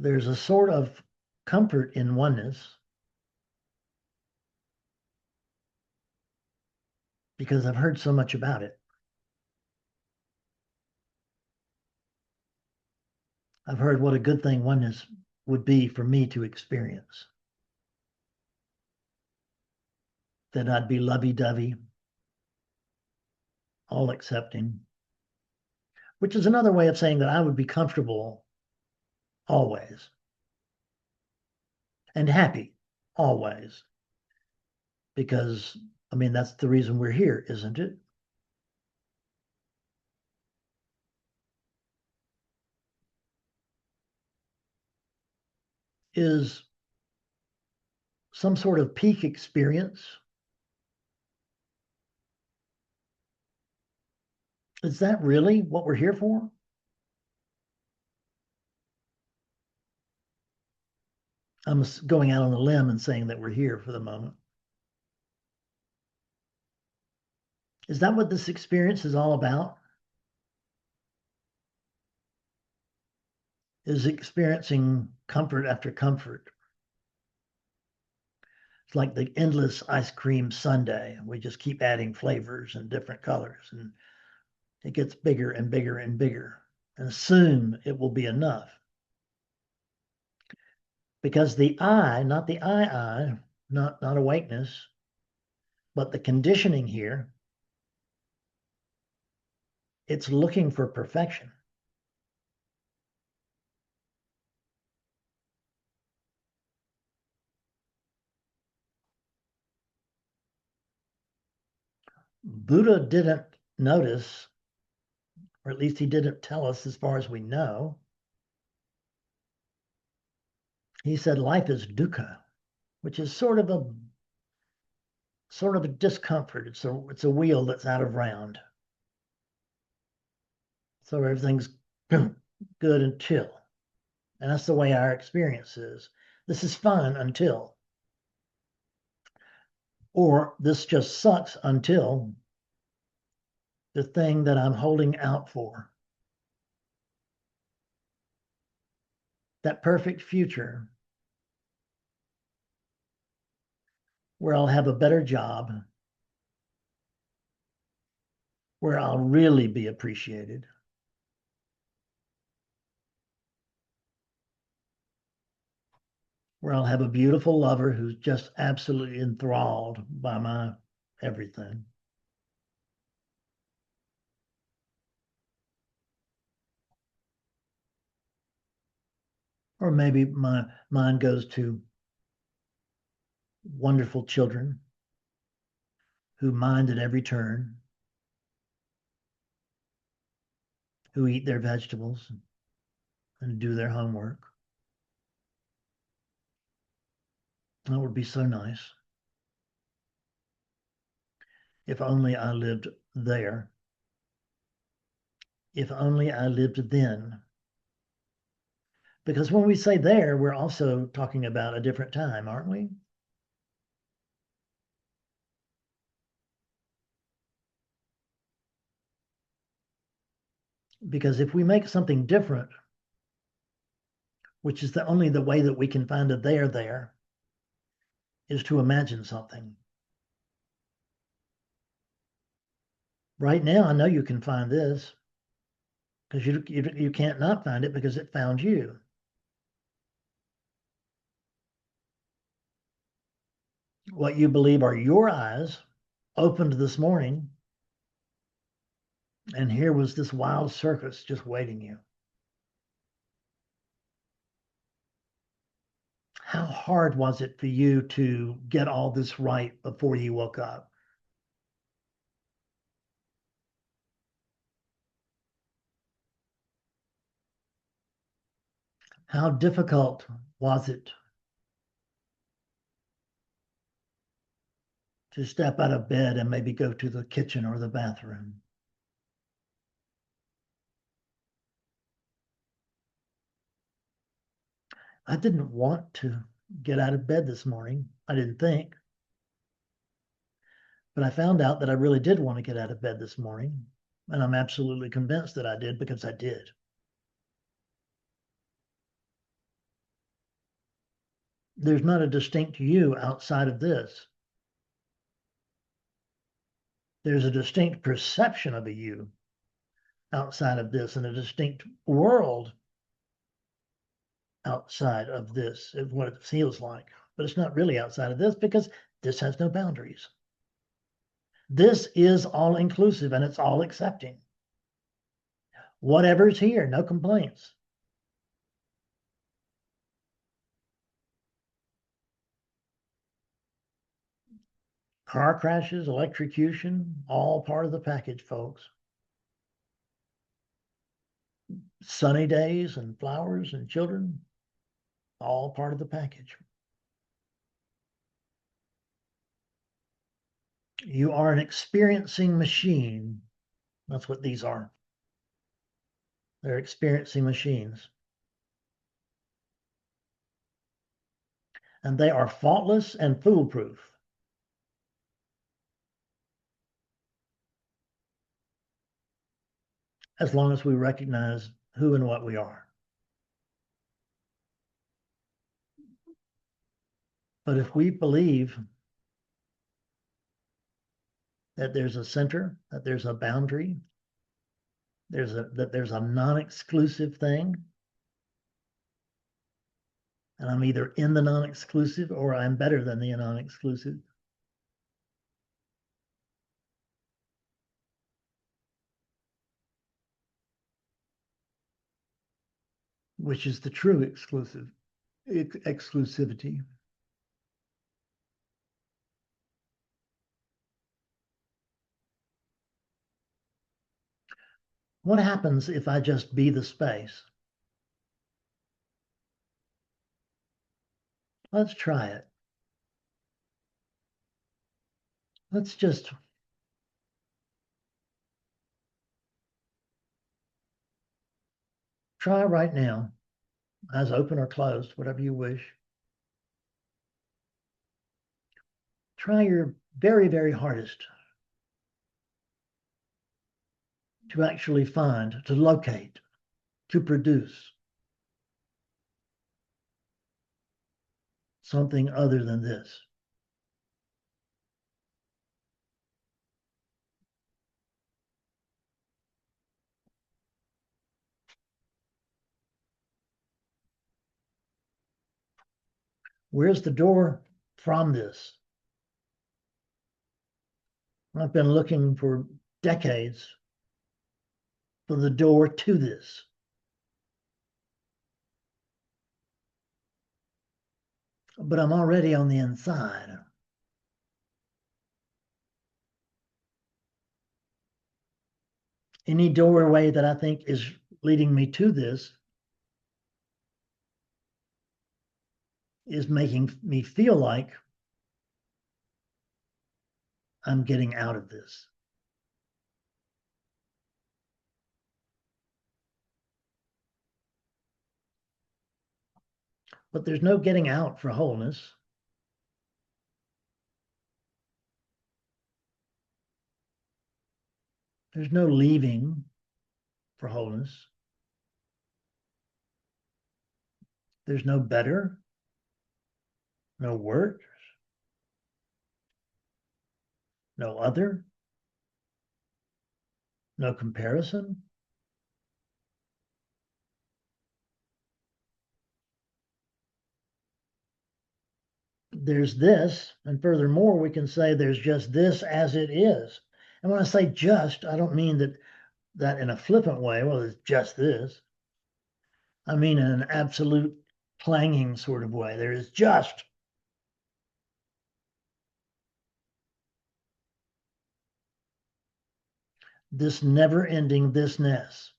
there's a sort of comfort in oneness because I've heard so much about it. I've heard what a good thing oneness would be for me to experience. That I'd be lovey-dovey, all accepting, which is another way of saying that I would be comfortable always and happy always. Because, I mean, that's the reason we're here, isn't it? Is some sort of peak experience. Is that really what we're here for? I'm going out on a limb and saying that we're here for the moment. Is that what this experience is all about? Is experiencing comfort after comfort. It's like the endless ice cream sundae. We just keep adding flavors and different colors, and it gets bigger and bigger and bigger, and assume it will be enough. Because the I, not the I, not awakeness, but the conditioning here, it's looking for perfection. Buddha didn't notice, or at least he didn't tell us as far as we know. He said life is dukkha, which is sort of a discomfort. It's a wheel that's out of round. So everything's good until. And that's the way our experience is. This is fun until. Or this just sucks until the thing that I'm holding out for, that perfect future where I'll have a better job, where I'll really be appreciated, where I'll have a beautiful lover who's just absolutely enthralled by my everything. Or maybe my mind goes to wonderful children who mind at every turn, who eat their vegetables and do their homework. That would be so nice. If only I lived there. If only I lived then. Because when we say there, we're also talking about a different time, aren't we? Because if we make something different, which is only the way that we can find a there, is to imagine something. Right now, I know you can find this because you can't not find it because it found you. What you believe are your eyes opened this morning, and here was this wild circus just waiting you. How hard was it for you to get all this right before you woke up? How difficult was it to step out of bed and maybe go to the kitchen or the bathroom? I didn't want to get out of bed this morning. I didn't think. But I found out that I really did want to get out of bed this morning. And I'm absolutely convinced that I did because I did. There's not a distinct you outside of this. There's a distinct perception of a you outside of this, and a distinct world outside of this is what it feels like. But it's not really outside of this, because this has no boundaries. This is all inclusive, and it's all accepting. Whatever's here, no complaints. Car crashes, electrocution, all part of the package, folks. Sunny days and flowers and children, all part of the package. You are an experiencing machine. That's what these are. They're experiencing machines. And they are faultless and foolproof. As long as we recognize who and what we are. But if we believe that there's a center, that there's a boundary, that there's a non-exclusive thing, and I'm either in the non-exclusive or I'm better than the non-exclusive, which is the true exclusivity. What happens if I just be the space? Let's try it. Let's just try right now, eyes open or closed, whatever you wish. Try your very, very hardest to actually find, to locate, to produce something other than this. Where's the door from this? I've been looking for decades for the door to this. But I'm already on the inside. Any doorway that I think is leading me to this is making me feel like I'm getting out of this. But there's no getting out for wholeness. There's no leaving for wholeness. There's no better, no worse, no other, no comparison. There's this, and furthermore, we can say there's just this as it is. And when I say just, I don't mean that in a flippant way, well, it's just this. I mean in an absolute clanging sort of way. There is just. This never-ending thisness.